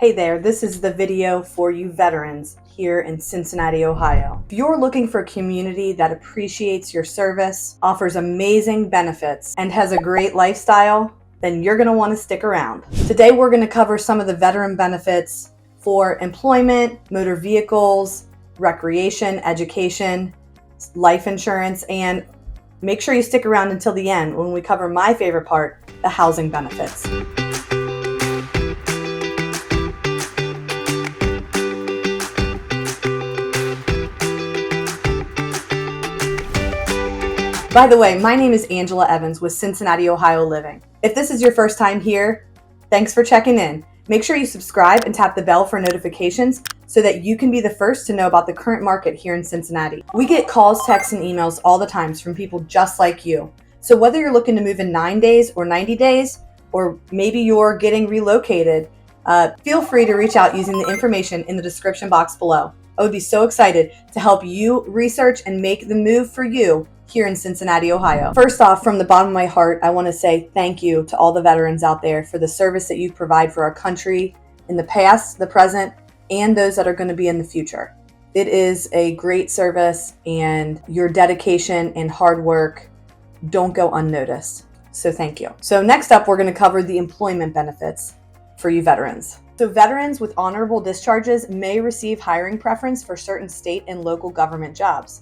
Hey there, this is the video for you veterans here in Cincinnati, Ohio. If you're looking for a community that appreciates your service, offers amazing benefits, and has a great lifestyle, then you're going to want to stick around. Today we're going to cover some of the veteran benefits for employment, motor vehicles, recreation, education, life insurance, and make sure you stick around until the end when we cover my favorite part, the housing benefits. By the way, my name is Angela Evans with Cincinnati Ohio Living. If this is your first time here, thanks for checking in. Make sure you subscribe and tap the bell for notifications so that you can be the first to know about the current market here in Cincinnati. We get calls, texts, and emails all the time from people just like you. So whether you're looking to move in 9 days or 90 days, or maybe you're getting relocated, feel free to reach out using the information in the description box below. I would be so excited to help you research and make the move for you here in Cincinnati, Ohio. First off, from the bottom of my heart, I want to say thank you to all the veterans out there for the service that you provide for our country in the past, the present, and those that are going to be in the future. It is a great service, and your dedication and hard work don't go unnoticed. So thank you. So next up, we're going to cover the employment benefits for you veterans. So veterans with honorable discharges may receive hiring preference for certain state and local government jobs.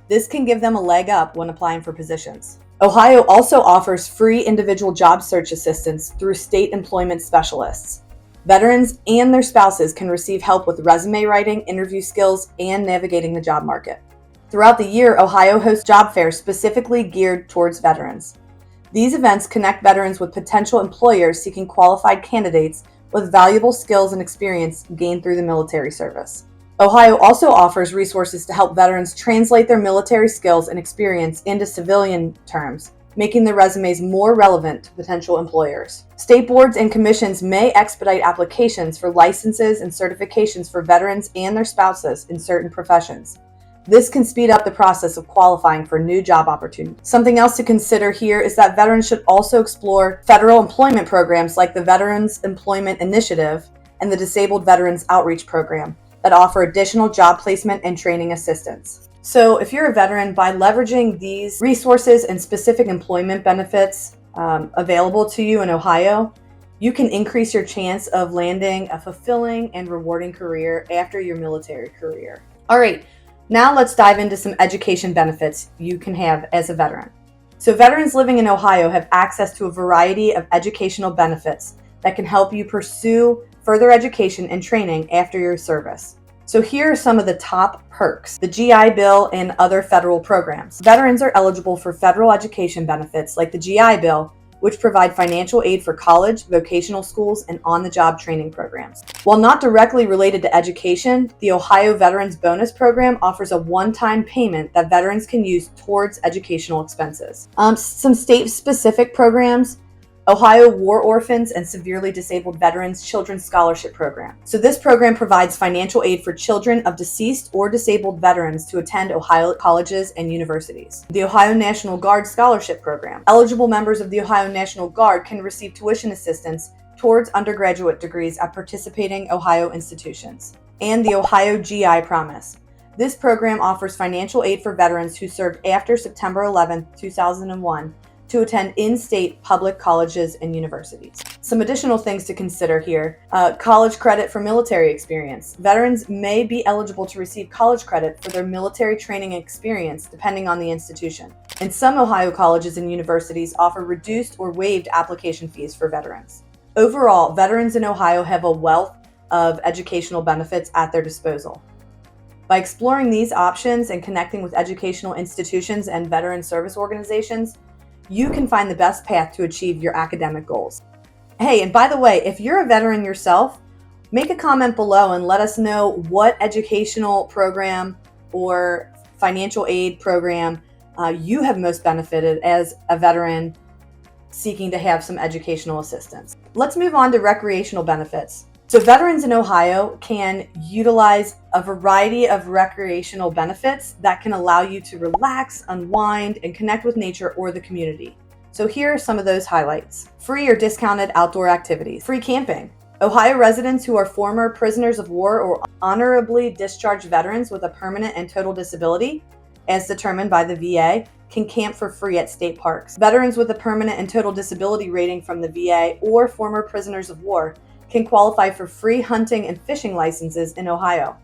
This can give them a leg up when applying for positions. Ohio also offers free individual job search assistance through state employment specialists. Veterans and their spouses can receive help with resume writing, interview skills, and navigating the job market. Throughout the year, Ohio hosts job fairs specifically geared towards veterans. These events connect veterans with potential employers seeking qualified candidates with valuable skills and experience gained through the military service. Ohio also offers resources to help veterans translate their military skills and experience into civilian terms, making their resumes more relevant to potential employers. State boards and commissions may expedite applications for licenses and certifications for veterans and their spouses in certain professions. This can speed up the process of qualifying for new job opportunities. Something else to consider here is that veterans should also explore federal employment programs like the Veterans Employment Initiative and the Disabled Veterans Outreach Program that offer additional job placement and training assistance. So if you're a veteran, by leveraging these resources and specific employment benefits available to you in Ohio, you can increase your chance of landing a fulfilling and rewarding career after your military career. All right, now let's dive into some education benefits you can have as a veteran. So veterans living in Ohio have access to a variety of educational benefits that can help you pursue further education and training after your service. So here are some of the top perks: the GI Bill and other federal programs. Veterans are eligible for federal education benefits like the GI Bill, which provide financial aid for college, vocational schools, and on-the-job training programs. While not directly related to education, the Ohio Veterans Bonus Program offers a one-time payment that veterans can use towards educational expenses. Some state-specific programs: Ohio War Orphans and Severely Disabled Veterans Children's Scholarship Program. So this program provides financial aid for children of deceased or disabled veterans to attend Ohio colleges and universities. The Ohio National Guard Scholarship Program. Eligible members of the Ohio National Guard can receive tuition assistance towards undergraduate degrees at participating Ohio institutions. And the Ohio GI Promise. This program offers financial aid for veterans who served after September 11, 2001, to attend in-state public colleges and universities. Some additional things to consider here: college credit for military experience. Veterans may be eligible to receive college credit for their military training experience depending on the institution. And some Ohio colleges and universities offer reduced or waived application fees for veterans. Overall, veterans in Ohio have a wealth of educational benefits at their disposal. By exploring these options and connecting with educational institutions and veteran service organizations, you can find the best path to achieve your academic goals. Hey, and by the way, if you're a veteran yourself, make a comment below and let us know what educational program or financial aid program you have most benefited as a veteran seeking to have some educational assistance. Let's move on to recreational benefits. So veterans in Ohio can utilize a variety of recreational benefits that can allow you to relax, unwind, and connect with nature or the community. So here are some of those highlights. Free or discounted outdoor activities. Free camping. Ohio residents who are former prisoners of war or honorably discharged veterans with a permanent and total disability, as determined by the VA, can camp for free at state parks. Veterans with a permanent and total disability rating from the VA or former prisoners of war can qualify for free hunting and fishing licenses in Ohio.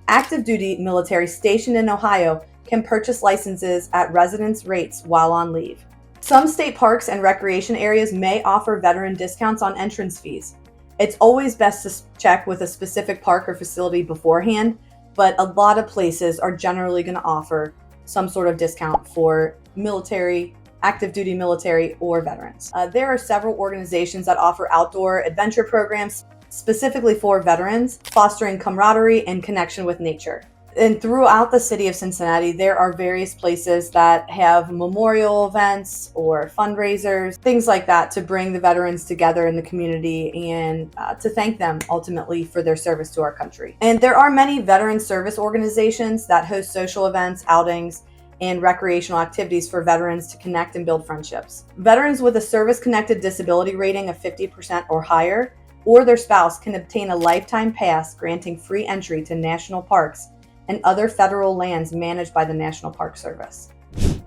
Active duty military stationed in Ohio can purchase licenses at residence rates while on leave. Some state parks and recreation areas may offer veteran discounts on entrance fees. It's always best to check with a specific park or facility beforehand, but a lot of places are generally going to offer some sort of discount for military, active duty military, or veterans. There are several organizations that offer outdoor adventure programs specifically for veterans, fostering camaraderie and connection with nature. And throughout the city of Cincinnati, there are various places that have memorial events or fundraisers, things like that, to bring the veterans together in the community and to thank them ultimately for their service to our country. And there are many veteran service organizations that host social events, outings, and recreational activities for veterans to connect and build friendships. Veterans with a service-connected disability rating of 50% or higher, or their spouse, can obtain a lifetime pass granting free entry to national parks and other federal lands managed by the National Park Service.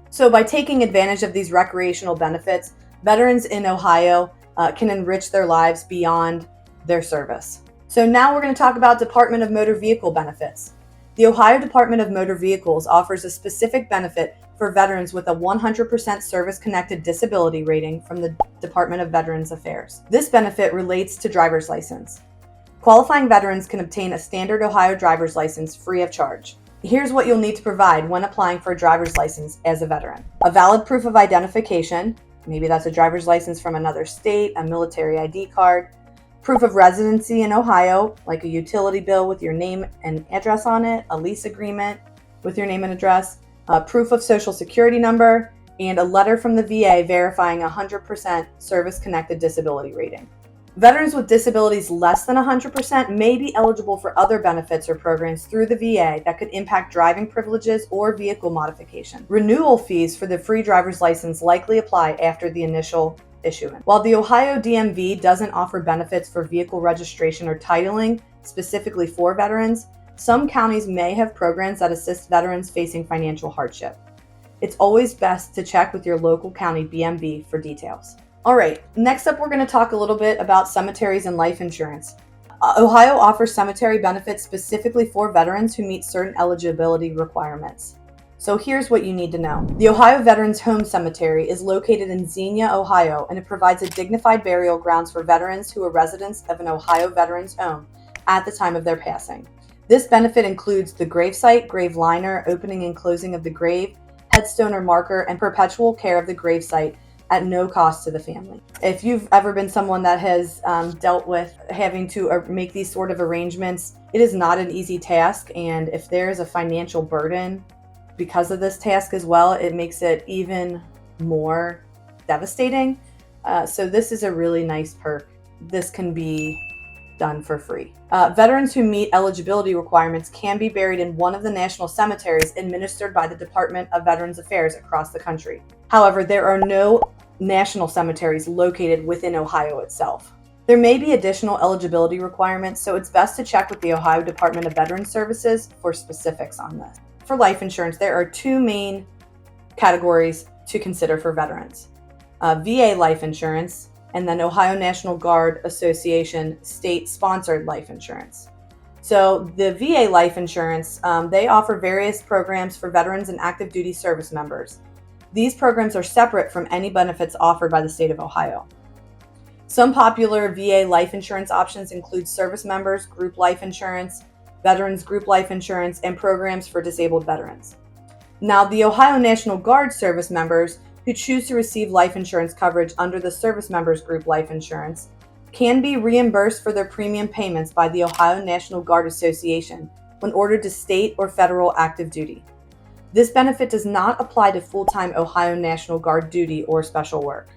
So by taking advantage of these recreational benefits, veterans in Ohio can enrich their lives beyond their service. So now we're going to talk about Department of Motor Vehicle benefits. The Ohio Department of Motor Vehicles offers a specific benefit for veterans with a 100% service-connected disability rating from the Department of Veterans Affairs. This benefit relates to driver's license. Qualifying veterans can obtain a standard Ohio driver's license free of charge. Here's what you'll need to provide when applying for a driver's license as a veteran. A valid proof of identification, maybe that's a driver's license from another state, a military ID card, proof of residency in Ohio, like a utility bill with your name and address on it, a lease agreement with your name and address, a proof of social security number, and a letter from the VA verifying 100% service-connected disability rating. Veterans with disabilities less than 100% may be eligible for other benefits or programs through the VA that could impact driving privileges or vehicle modification. Renewal fees for the free driver's license likely apply after the initial issuance. While the Ohio DMV doesn't offer benefits for vehicle registration or titling specifically for veterans, some counties may have programs that assist veterans facing financial hardship. It's always best to check with your local county BMV for details. All right, next up we're going to talk a little bit about cemeteries and life insurance. Ohio offers cemetery benefits specifically for veterans who meet certain eligibility requirements. So here's what you need to know. The Ohio Veterans Home Cemetery is located in Xenia, Ohio, and it provides a dignified burial grounds for veterans who are residents of an Ohio veterans home at the time of their passing. This benefit includes the gravesite, grave liner, opening and closing of the grave, headstone or marker, and perpetual care of the gravesite at no cost to the family. If you've ever been someone that has dealt with having to make these sort of arrangements, it is not an easy task, and if there is a financial burden because of this task as well, it makes it even more devastating. So this is a really nice perk. This can be done for free. Veterans who meet eligibility requirements can be buried in one of the national cemeteries administered by the Department of Veterans Affairs across the country. However, there are no national cemeteries located within Ohio itself. There may be additional eligibility requirements, so it's best to check with the Ohio Department of Veterans Services for specifics on this. For life insurance, there are two main categories to consider for veterans. VA life insurance, and then Ohio National Guard Association state-sponsored life insurance. So the VA life insurance, they offer various programs for veterans and active duty service members. These programs are separate from any benefits offered by the state of Ohio. Some popular VA life insurance options include service members, group life insurance, veterans group life insurance, and programs for disabled veterans. Now, the Ohio National Guard service members who choose to receive life insurance coverage under the service members group life insurance can be reimbursed for their premium payments by the Ohio National Guard Association when ordered to state or federal active duty. This benefit does not apply to full-time Ohio National Guard duty or special work.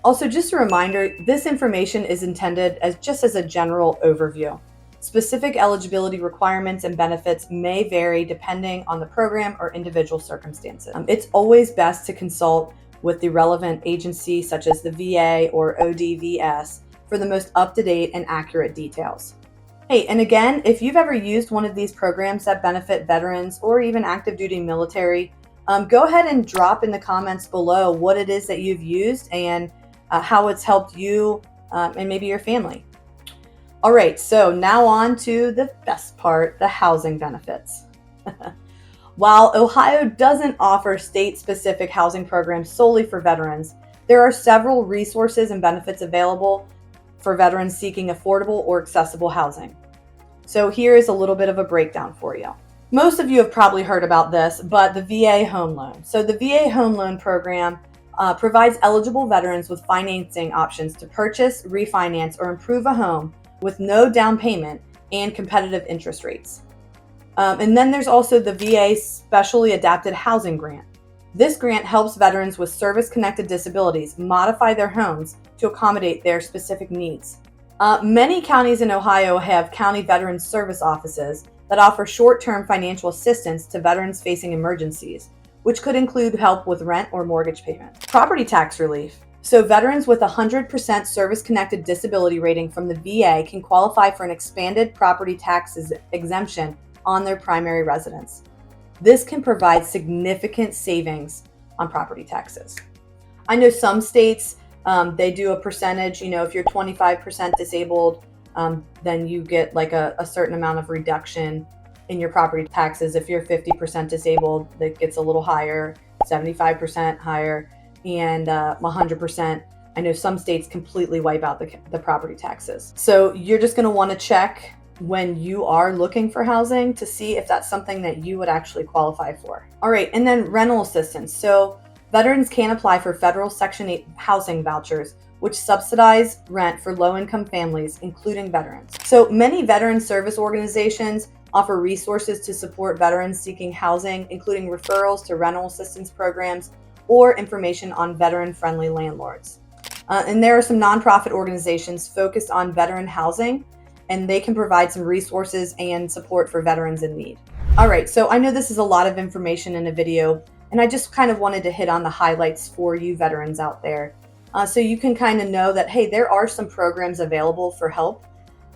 Also, just a reminder, this information is intended as a general overview. Specific eligibility requirements and benefits may vary depending on the program or individual circumstances. It's always best to consult with the relevant agency such as the VA or ODVS for the most up-to-date and accurate details. Hey, and again, if you've ever used one of these programs that benefit veterans or even active duty military, go ahead and drop in the comments below what it is that you've used and how it's helped you and maybe your family. All right, so now on to the best part, the housing benefits. While Ohio doesn't offer state-specific housing programs solely for veterans, there are several resources and benefits available for veterans seeking affordable or accessible housing. So here is a little bit of a breakdown for you. Most of you have probably heard about this, but the VA home loan. So the VA home loan program provides eligible veterans with financing options to purchase, refinance, or improve a home with no down payment and competitive interest rates. And then there's also the VA Specially Adapted Housing Grant. This grant helps veterans with service-connected disabilities modify their homes to accommodate their specific needs. Many counties in Ohio have county veterans service offices that offer short-term financial assistance to veterans facing emergencies, which could include help with rent or mortgage payment. Property tax relief. So veterans with 100% service-connected disability rating from the VA can qualify for an expanded property taxes exemption on their primary residence. This can provide significant savings on property taxes. I know some states, they do a percentage, if you're 25% disabled, then you get like a certain amount of reduction in your property taxes. If you're 50% disabled, that gets a little higher, 75% higher, and 100%. I know some states completely wipe out the property taxes. So you're just gonna wanna check when you are looking for housing to see if that's something that you would actually qualify for. All right, and then rental assistance. So veterans can apply for federal Section 8 housing vouchers, which subsidize rent for low-income families, including veterans. So many veteran service organizations offer resources to support veterans seeking housing, including referrals to rental assistance programs or information on veteran-friendly landlords. And there are some nonprofit organizations focused on veteran housing, and they can provide some resources and support for veterans in need. All right, so I know this is a lot of information in a video, and I just kind of wanted to hit on the highlights for you veterans out there. So you can kind of know that, hey, there are some programs available for help,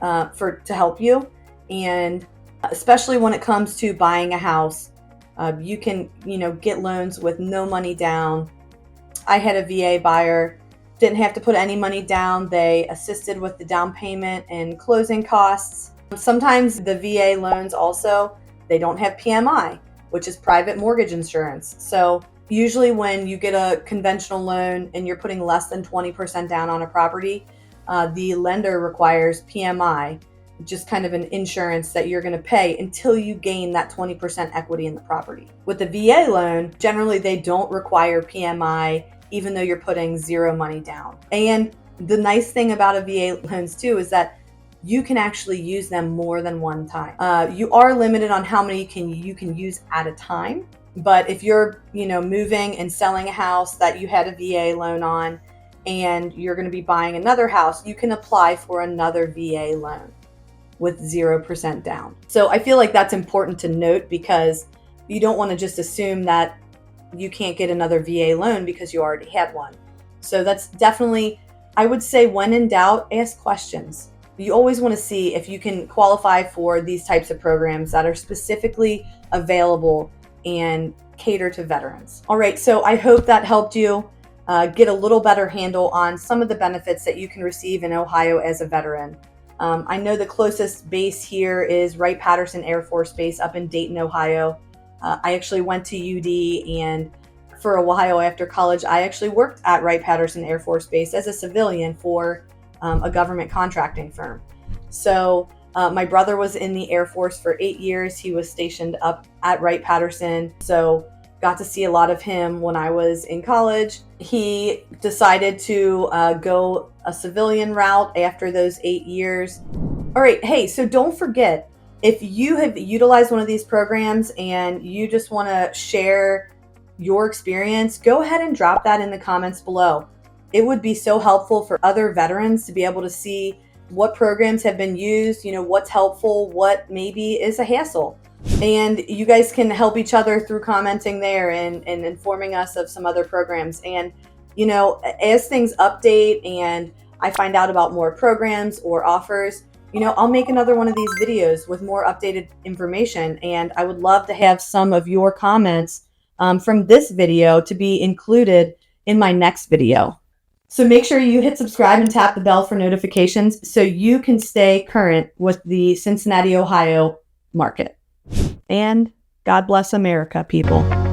to help you. And especially when it comes to buying a house, you can, get loans with no money down. I had a VA buyer, didn't have to put any money down. They assisted with the down payment and closing costs. Sometimes the VA loans also, they don't have PMI, which is private mortgage insurance. So usually when you get a conventional loan and you're putting less than 20% down on a property, the lender requires PMI, just kind of an insurance that you're going to pay until you gain that 20% equity in the property. With the VA loan, generally they don't require PMI even though you're putting zero money down. And the nice thing about a VA loans too is that you can actually use them more than one time. You are limited on how many you can use at a time. But if you're, moving and selling a house that you had a VA loan on, and you're going to be buying another house, you can apply for another VA loan with 0% down. So I feel like that's important to note because you don't want to just assume that you can't get another VA loan because you already had one. So that's definitely, I would say, when in doubt, ask questions. You always want to see if you can qualify for these types of programs that are specifically available and cater to veterans. All right, so I hope that helped you get a little better handle on some of the benefits that you can receive in Ohio as a veteran. I know the closest base here is Wright-Patterson Air Force Base up in Dayton, Ohio. I actually went to UD, and for a while after college, I actually worked at Wright-Patterson Air Force Base as a civilian for a government contracting firm. So my brother was in the Air Force for 8 years. He was stationed up at Wright-Patterson. So got to see a lot of him when I was in college. He decided to go a civilian route after those 8 years. All right, hey, so don't forget, if you have utilized one of these programs and you just want to share your experience, go ahead and drop that in the comments below. It would be so helpful for other veterans to be able to see what programs have been used, what's helpful, what maybe is a hassle. And you guys can help each other through commenting there and informing us of some other programs. And, as things update and I find out about more programs or offers, I'll make another one of these videos with more updated information. And I would love to have some of your comments from this video to be included in my next video. So make sure you hit subscribe and tap the bell for notifications so you can stay current with the Cincinnati, Ohio market. And God bless America, people.